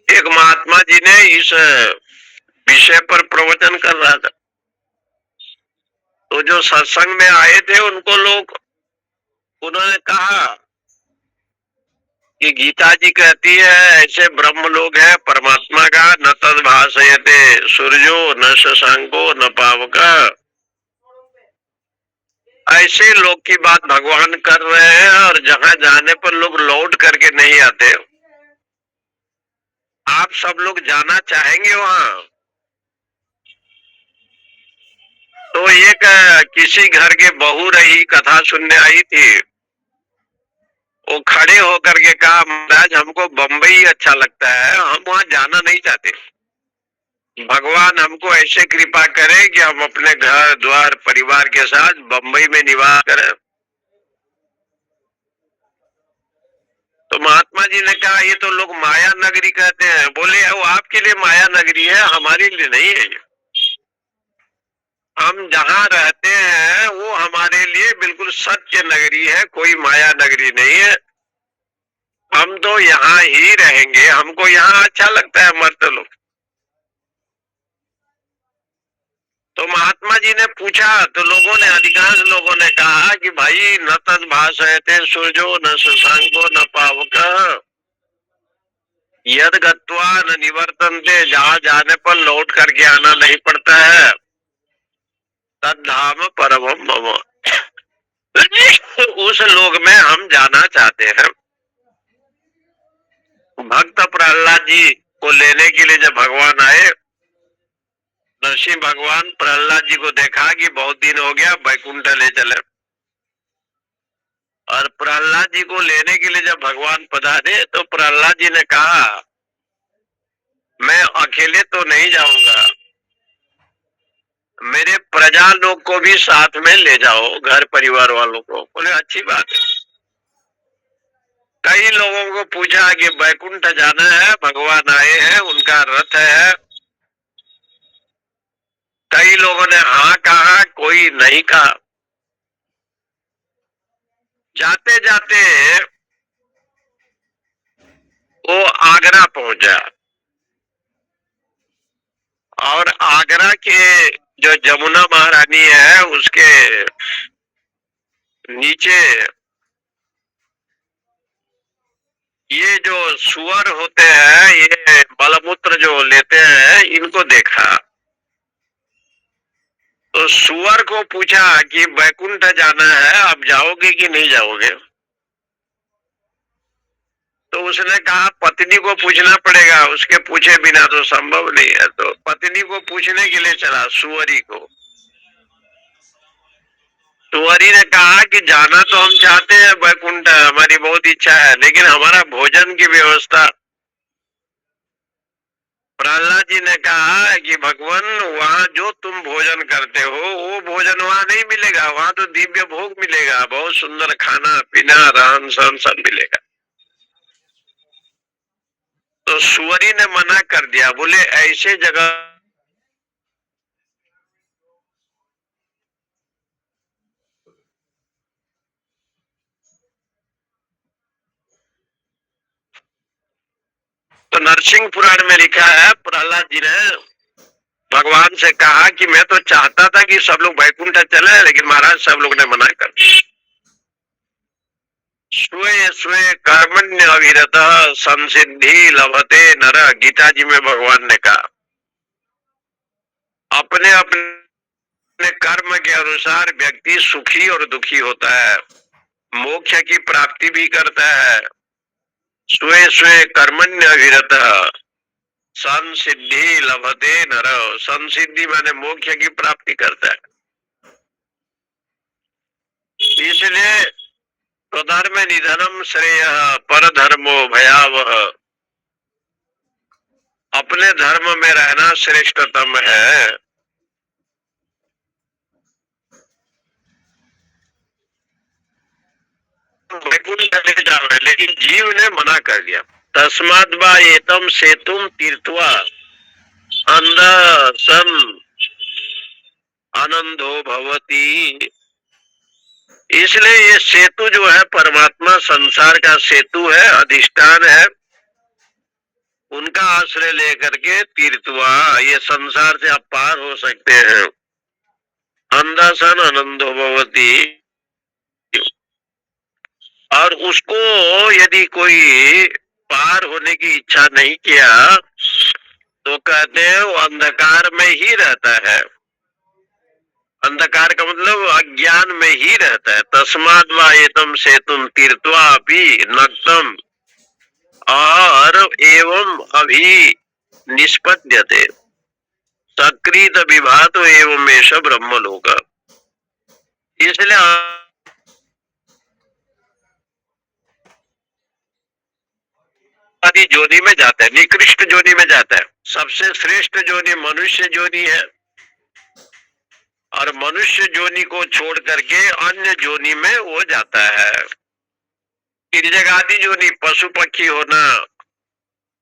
एक महात्मा जी ने इस विषय पर प्रवचन कर रहा था, तो जो सत्संग में आए थे उनको लोग, उन्होंने कहा कि गीता जी कहती है ऐसे ब्रह्म लोग है परमात्मा का, न तद भाषयते सूर्यो न शशांको न पावका। ऐसे लोग की बात भगवान कर रहे हैं और जहां जाने पर लोग लौट करके नहीं आते। आप सब लोग जाना चाहेंगे वहां? तो एक किसी घर के बहू रही, कथा सुनने आई थी, वो खड़े होकर के कहा महाराज हमको बम्बई अच्छा लगता है, हम वहां जाना नहीं चाहते। भगवान हमको ऐसे कृपा करे कि हम अपने घर द्वार परिवार के साथ बम्बई में निवास करें। तो महात्मा जी ने कहा ये तो लोग माया नगरी कहते हैं। बोले वो आपके लिए माया नगरी है, हमारे लिए नहीं है। हम जहाँ रहते हैं वो हमारे लिए बिल्कुल सत्य नगरी है, कोई माया नगरी नहीं है। हम तो यहाँ ही रहेंगे, हमको यहाँ अच्छा लगता है मर्द लोग। तो महात्मा जी ने पूछा तो लोगों ने, अधिकांश लोगों ने कहा कि भाई न तद भाषयते सूर्यो न शशांको न पावक यद गत्वा न निवर्तन्ते, जहाँ जाने पर लौट करके आना नहीं पड़ता है। तद्धाम परमम मम, उस लोक में हम जाना चाहते हैं। भक्त प्रहलाद जी को लेने के लिए जब भगवान आए, नरसिंह भगवान प्रहलाद जी को देखा कि बहुत दिन हो गया, बैकुंठ ले चले। और प्रहलाद जी को लेने के लिए जब भगवान पधारे तो प्रहलाद जी ने कहा मैं अकेले तो नहीं जाऊंगा, मेरे प्रजा लोग को भी साथ में ले जाओ, घर परिवार वालों को। बोले अच्छी बात है। कई लोगों को पूछा कि बैकुंठ जाना है, भगवान आए हैं, उनका रथ है। कई लोगों ने हाँ कहा, कोई नहीं कहा। जाते जाते वो आगरा पहुंचा और आगरा के जो जमुना महारानी है उसके नीचे ये जो सुअर होते हैं, ये मलमूत्र जो लेते हैं, इनको देखा। तो सुअर को पूछा कि बैकुंठ जाना है, आप जाओगे कि नहीं जाओगे? तो उसने कहा पत्नी को पूछना पड़ेगा, उसके पूछे बिना तो संभव नहीं है। तो पत्नी को पूछने के लिए चला, सुअरी को। सुअरी ने कहा कि जाना तो हम चाहते हैं बैकुंठ, हमारी बहुत इच्छा है, लेकिन हमारा भोजन की व्यवस्था प्रहलाद जी ने कहा कि भगवान वहाँ जो तुम भोजन करते हो वो भोजन वहाँ नहीं मिलेगा, वहाँ तो दिव्य भोग मिलेगा, बहुत सुंदर खाना पीना रहन सहन सब मिलेगा। तो सुअरी ने मना कर दिया, बोले ऐसे जगह तो नरसिंह पुराण में लिखा है, प्रहलाद जी ने भगवान से कहा कि मैं तो चाहता था कि सब लोग वैकुंठ चले, लेकिन महाराज सब लोग ने मना कर दिया। स्वे स्वे कर्मण्य अविरत संसिद्धि लभते नर, गीता जी में भगवान ने कहा अपने अपने कर्म के अनुसार व्यक्ति सुखी और दुखी होता है, मोक्ष की प्राप्ति भी करता है। स्वे स्वे कर्मण्य अविरत संसिद्धि लभते नर, संसिद्धि माने मोक्ष की प्राप्ति करता है। इसलिए स्वधर्म निधनम श्रेय पर धर्मो भयावह, अपने धर्म में रहना श्रेष्ठतम है। वैकुंठ चले जाओ, लेकिन जीव ने मना कर दिया। तस्माद् वा एतम सेतुम तीर्थवा अंध सन आनंदो भवती, इसलिए ये सेतु जो है परमात्मा संसार का सेतु है, अधिष्ठान है, उनका आश्रय लेकर के तीर्थवा ये संसार से आप पार हो सकते हैं। अंधासन आनंदो भवती, और उसको यदि कोई पार होने की इच्छा नहीं किया तो कहते हैं वो अंधकार में ही रहता है। अंधकार का मतलब अज्ञान में ही रहता है। तस्माद् वा एतम सेतुम तीर्थवा अपि नक्तम और एवं अभी निष्पद्यते सकृत विभातो एवं एष ब्रह्मलोक, इसलिए आदि जोनि में जाता है, निकृष्ट जोनि में जाता है। सबसे श्रेष्ठ जोनि मनुष्य जोनि है, और मनुष्य जोनि को छोड़ करके अन्य जोनि में वो जाता है। तिर्यगादि जोनि पशु पक्षी होना,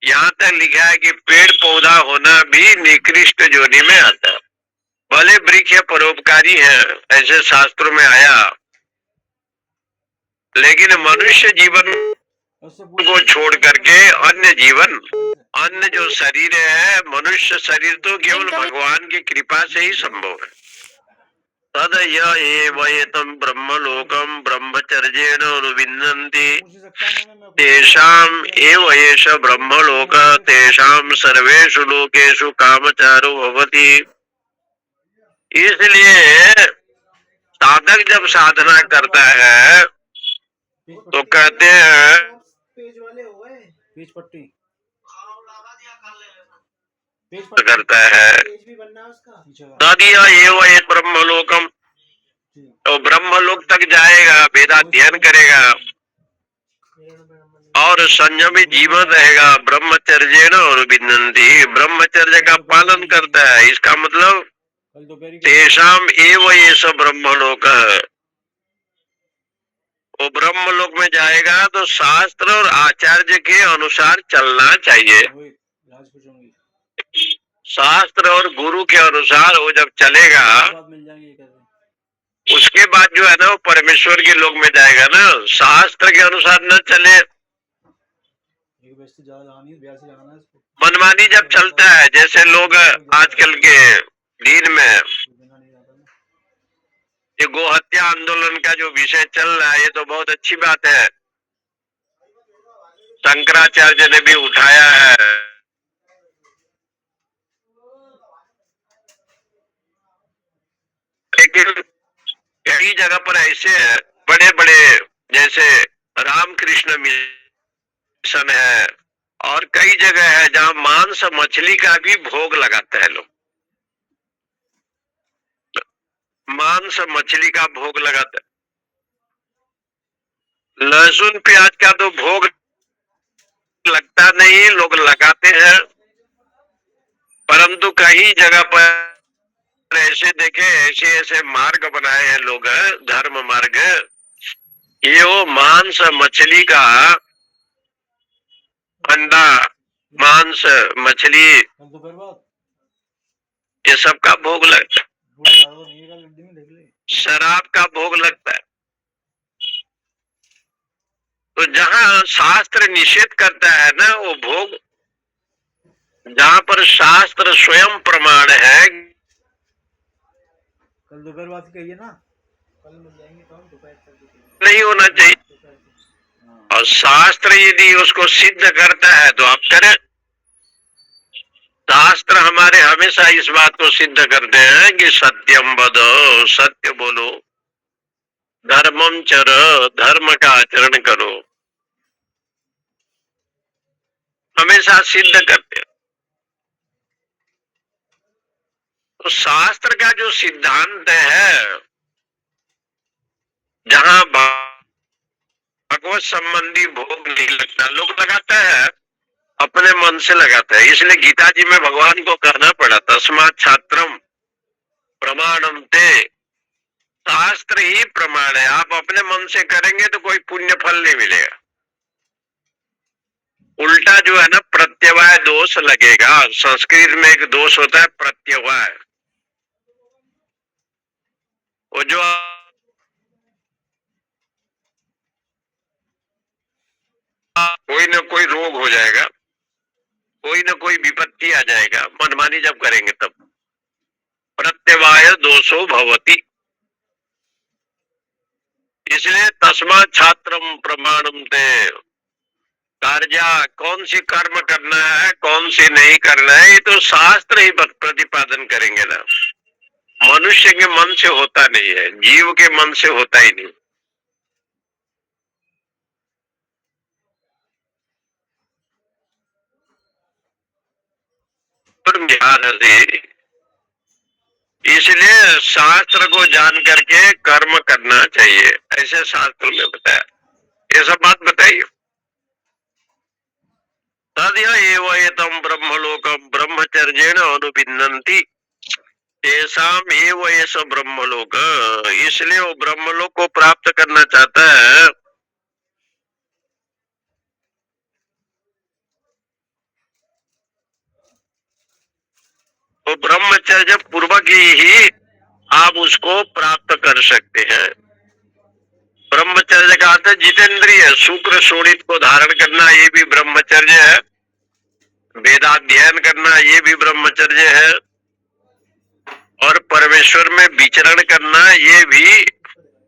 यहाँ तक लिखा है कि पेड़ पौधा होना भी निकृष्ट जोनि में आता है। भले वृक्ष परोपकारी है, ऐसे शास्त्रों में आया, लेकिन मनुष्य जीवन को छोड़ करके अन्य जीवन, अन्य जो शरीर है, मनुष्य शरीर तो केवल भगवान की कृपा से ही संभव है। तद एवं ब्रह्मलोकम ब्रह्मचर्येण अनुविन्दन्ति तेषाम एव एष ब्रह्मलोक तेषाम सर्वेषु लोकेषु कामचारो भवति। इसलिए साधक जब साधना करता है तो कहते हैं करता है तदिया एव ये ब्रह्मलोकम, तो ब्रह्मलोक तक जाएगा, वेदाध्ययन करेगा और संयमी जीवन रहेगा। ब्रह्मचर्येण अनुविन्दन्ति, ब्रह्मचर्य का पालन करता है। इसका मतलब तेषाम एव एष ब्रह्मलोक, वो ब्रह्मलोक में जाएगा तो शास्त्र और आचार्य के अनुसार चलना चाहिए। शास्त्र और गुरु के अनुसार वो जब चलेगा उसके बाद जो है ना वो परमेश्वर के लोक में जाएगा ना। शास्त्र के अनुसार न चले, मनमानी जब चलता है, जैसे लोग आजकल के दिन में ये गोहत्या आंदोलन का जो विषय चल रहा है, ये तो बहुत अच्छी बात है, शंकराचार्य ने भी उठाया है। लेकिन कई जगह पर ऐसे है, बड़े बड़े जैसे रामकृष्ण मिशन है, और कई जगह है जहाँ मांस मछली का भी भोग लगाते हैं लोग, मांस मछली का भोग लगाते हैं। लहसुन प्याज का तो भोग लगता नहीं, लोग लगाते हैं। परंतु कई जगह पर ऐसे देखे, ऐसे ऐसे मार्ग बनाए हैं लोग, धर्म मार्ग, ये वो मांस मछली का, अंडा मांस मछली दोपहर बाद ये सब का भोग लगता है, लड्डू में देख ले। शराब का भोग लगता है। तो जहां शास्त्र निषेध करता है ना वो भोग, जहां पर शास्त्र स्वयं प्रमाण है, कल दोपहर बाद कहिए ना, कल मिल जाएंगे तो हम दोपहर तक नहीं होना चाहिए। और शास्त्र यदि उसको सिद्ध करता है तो आप करें। शास्त्र हमारे हमेशा इस बात को सिद्ध करते हैं कि सत्यम वदो, सत्य बोलो, धर्मम चर, धर्म का आचरण करो, हमेशा सिद्ध करते हैं। तो शास्त्र का जो सिद्धांत है, जहां भगवत संबंधी भोग नहीं लगता, लोग लगाते हैं अपने मन से लगाते हैं। इसलिए गीता जी में भगवान को कहना पड़ा, तस्मात् छात्रम प्रमाणम ते, शास्त्र ही प्रमाण है। आप अपने मन से करेंगे तो कोई पुण्य फल नहीं मिलेगा, उल्टा जो है ना प्रत्यवाय दोष लगेगा। संस्कृत में एक दोष होता है प्रत्यवाय, वो जो कोई ना कोई रोग हो जाएगा, कोई ना कोई विपत्ति आ जाएगा मनमानी जब करेंगे तब। प्रत्यवाय दोषो भवति, इसलिए तस्मात् छात्रम प्रमाणम ते, कार्या कौन सी कर्म करना है कौन सी नहीं करना है ये तो शास्त्र ही प्रतिपादन करेंगे ना। मनुष्य के मन से होता नहीं है, जीव के मन से होता ही नहीं। इसलिए शास्त्र को जान करके कर्म करना चाहिए, ऐसे शास्त्र में बताया। ये सब बात बताइए। तद्य एव एतम ब्रह्मलोकम ब्रह्मचर्येण अनुबिन्नन्ति, तेषाम एव एष ब्रह्मलोक। इसलिए वो ब्रह्मलोक को प्राप्त करना चाहता है। तो ब्रह्मचर्य पूर्वक ही आप उसको प्राप्त कर सकते हैं। ब्रह्मचर्य का अर्थ है जितेंद्रिय, शुक्र शोणित को धारण करना, ये भी ब्रह्मचर्य है। वेदाध्ययन करना, ये भी ब्रह्मचर्य है। और परमेश्वर में विचरण करना, ये भी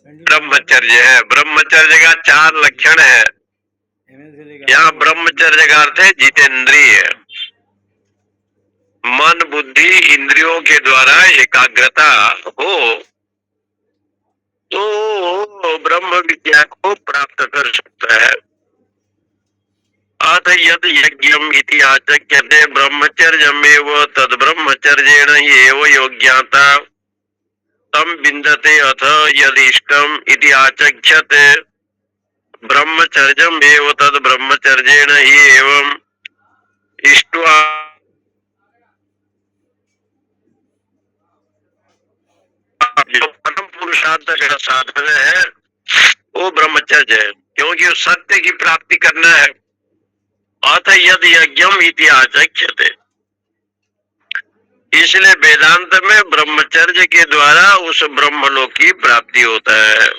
ब्रह्मचर्य है। ब्रह्मचर्य का 4 लक्षण है। यहाँ ब्रह्मचर्य का अर्थ है जितेंद्रिय, मन बुद्धि इंद्रियों के द्वारा एकाग्रता हो तो ब्रह्म विद्या को प्राप्त कर सकता है। अथ यद यज्ञम इति आचक्यते ब्रह्मचर्यमेव तद ब्रह्मचर्येण एव योग्यता तम विन्दते। अथ यदिष्टम इति आचक्ष्यते ब्रह्मचर्यमेव तद ब्रह्मचर्येण एवं इष्ट्वा। जो परम पुरुषार्थ का साधन है वो ब्रह्मचर्य है, क्योंकि उस सत्य की प्राप्ति करना है। अथ यद यज्ञम इति आचक्ष्यते, इसलिए वेदांत में ब्रह्मचर्य के द्वारा उस ब्रह्मलोक की प्राप्ति होता है।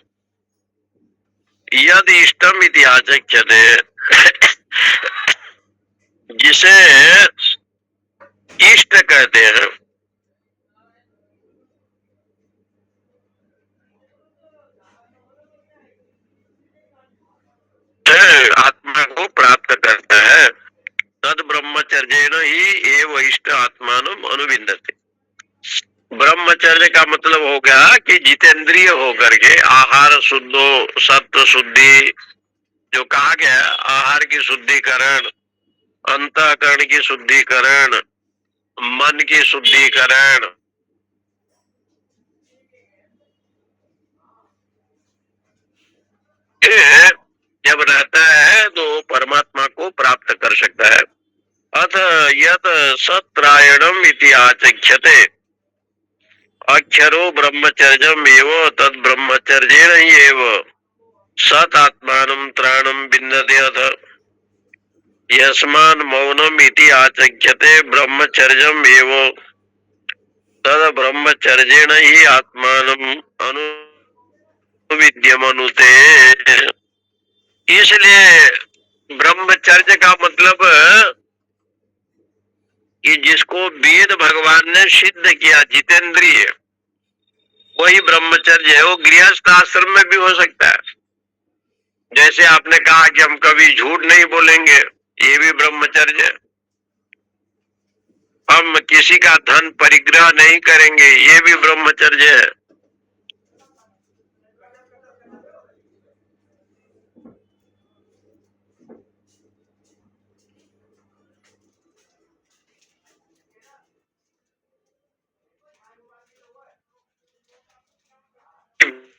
यद इष्टम इति आचक्ष्यते, जिसे इष्ट कहते हैं। आत्मा को प्राप्त करता है। तद ब्रह्मचर्येण ही एव इष्ट आत्मानम अनुविन्दते। ब्रह्मचर्य का मतलब हो गया कि जितेंद्रिय होकर के आहार शुद्धो, सत्व शुद्धि जो कहा गया, आहार की शुद्धिकरण, अंतःकरण की शुद्धिकरण, मन की शुद्धिकरण, जब रहता है तो परमात्मा को प्राप्त कर सकता है। अथ यत् सत्रायणम् इति आचक्ष्यते अक्षरो ब्रह्मचर्यम् एव तद् ब्रह्मचर्येण एव सत् आत्मानं त्राणं विन्दते। अथ यस्मान् मौनम् इति आचक्ष्यते ब्रह्मचर्यम् एव तद् ब्रह्मचर्येण ही आत्मानं अनुविद्यमनुते। इसलिए ब्रह्मचर्य का मतलब कि जिसको वेद भगवान ने सिद्ध किया जितेंद्रिय, वही ब्रह्मचर्य है। वो गृहस्थ आश्रम में भी हो सकता है। जैसे आपने कहा कि हम कभी झूठ नहीं बोलेंगे, ये भी ब्रह्मचर्य है। हम किसी का धन परिग्रह नहीं करेंगे, ये भी ब्रह्मचर्य है।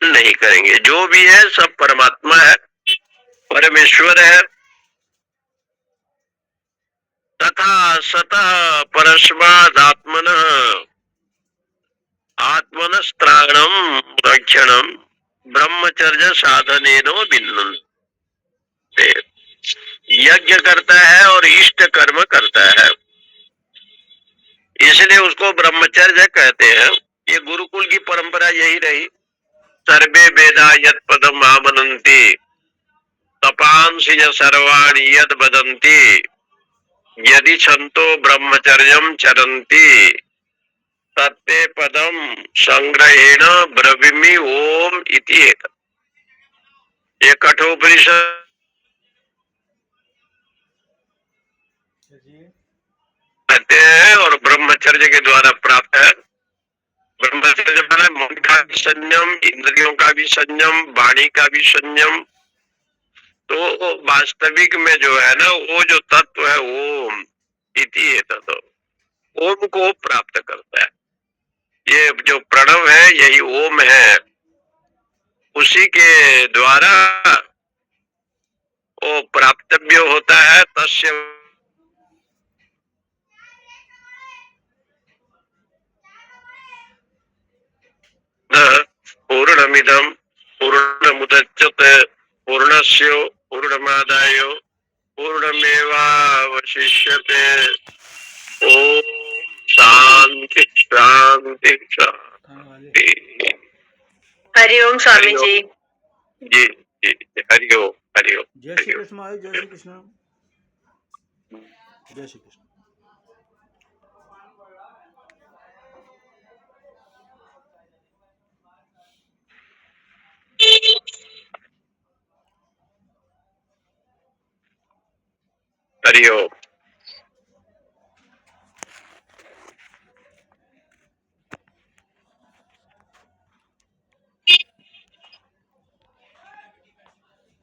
नहीं करेंगे, जो भी है सब परमात्मा है, परमेश्वर है। तथा सतः परस्माद् आत्मनस्त्राणम रक्षणम ब्रह्मचर्य साधनेन विन्दते। यज्ञ करता है और इष्ट कर्म करता है, इसलिए उसको ब्रह्मचर्य कहते हैं। ये गुरुकुल की परंपरा यही रही। सर्वे वेदा यत् पदम आमनन्ति तपांसि च सर्वाणि यद् वदन्ति यदि छन्तो ब्रह्मचर्यं चरन्ति तत्ते पदम संग्रहेण ब्रवीमि ओम इति। एक कठोपनिषद कहते हैं और ब्रह्मचर्य के द्वारा प्राप्त है। ब्रह्मचर्य माने मन का भी संयम, इंद्रियों का भी संयम, वाणी का भी संयम। तो वास्तविक में जो है ना, वो जो तत्व है ओम इति एतत्, ओम को प्राप्त करता है। ये जो प्रणव है यही ओम है, उसी के द्वारा वो प्राप्तव्य होता है। तस्य पूर्णमिदं पूर्णमुदच्यते पूर्णस्य पूर्णमादाय पूर्णमेवावशिष्यते। ओम शांति शांति शांति। हरिओम स्वामी जी। जी जी, हरिओम हरिओम। जय श्री कृष्ण महाराज, जय श्री कृष्ण, जय श्री कृष्ण। हरिओम।